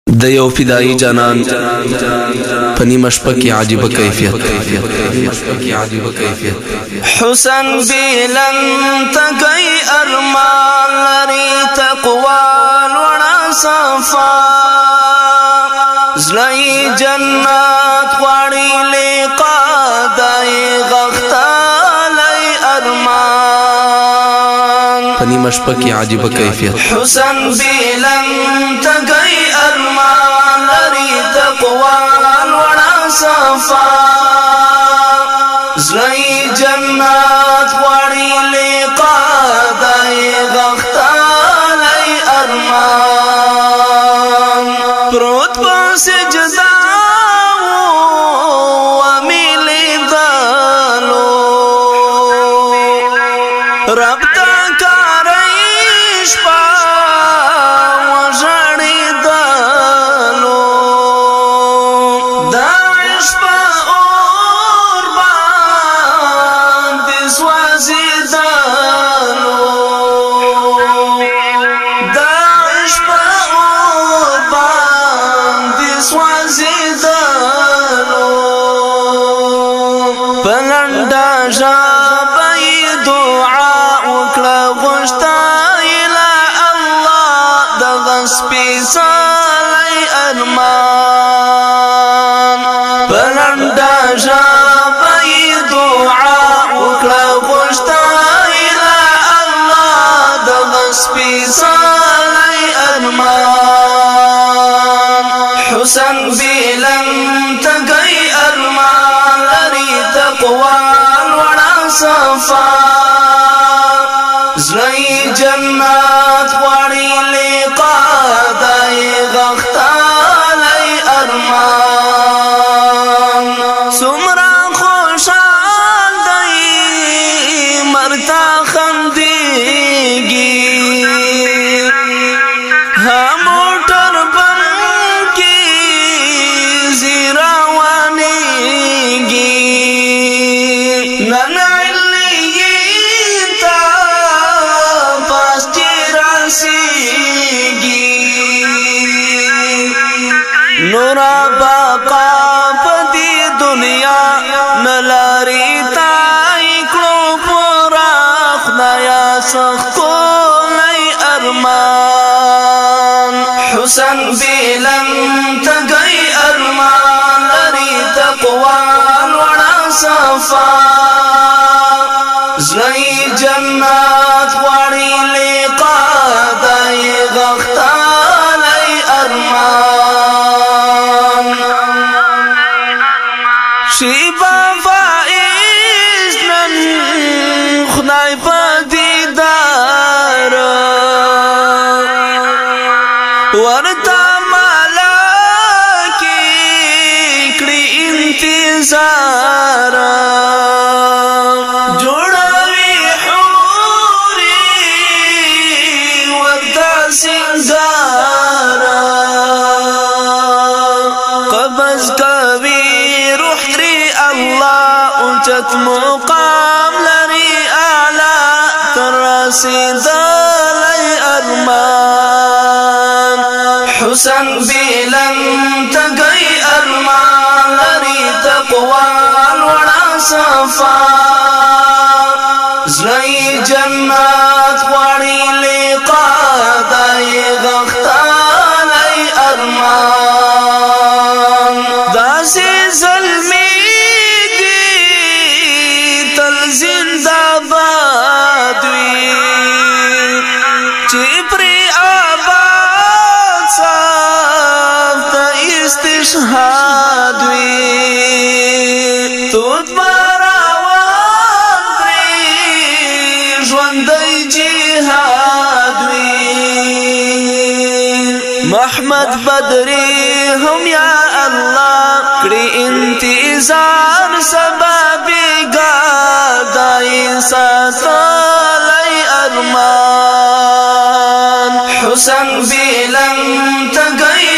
د یو فدایی جانان پنیمه شپه کې عجیبه کیفیت حسن بیلن تگئی ارمان لري تقوا لوړه صفا زړی جنت غواړي لقا دای غختالی ارمان پنیمه شپه کې عجیبه کیفیت حسن بیلن تگئی ارمان لري تقوا لوړه صفا زړی جنت غواړي لقا دای غختالی ارمان پروت په سجدا و میلی دالو رب تا کاریش پا و ژړی دالو داعش پا اور باندې سوازی دالو داعش پا اور باندې سوازی دالو پلنډا ژبه دعا وکړه غوښته اله الله دغه سپېڅلی ارمان پلنډا ژبه دعا وکړه غوښته اله الله دغه سپېڅلی ارمان حسن بیلن تگئی ارمان لري تقوا لوړه صفا زړی جنت غواړي لقا دای غختالی ارمان څومره خوشحال دی مرتا خندیږي موټر بن کی زیروانیږي نن علیین تا پاستی راسیږي نورا باقا پدی دنیا نلاری تای کړو پورا خدایا سخکولی ارمان حسن بیلن تگئی ارمان لري تقوا لوړه صفا زړی جنت غواړي لقا دای غختالی ارمان شیبا فائز نن خدای په دیدار ورته ملائکې کړي انتظار جوړوي حوري ورته سنگار قبض کوي روح ترې الله اوچت مقام لري اعلی تر رسېدلی ارمان حسن بیلن تگئی ارمان لري تقوا لوړه صفا زړی جنت غواړي لقا دای غختالی ارمان داسې زلمی دی تل زنده باد وي چې پرې آباد صاحب ته استشهاد وي تود باراوان پرې ژوندی جهاد وي محمد بدری هم یا الله کړي انتظار سبب ګادای ساتلی ارمان حسن بیلن تگئی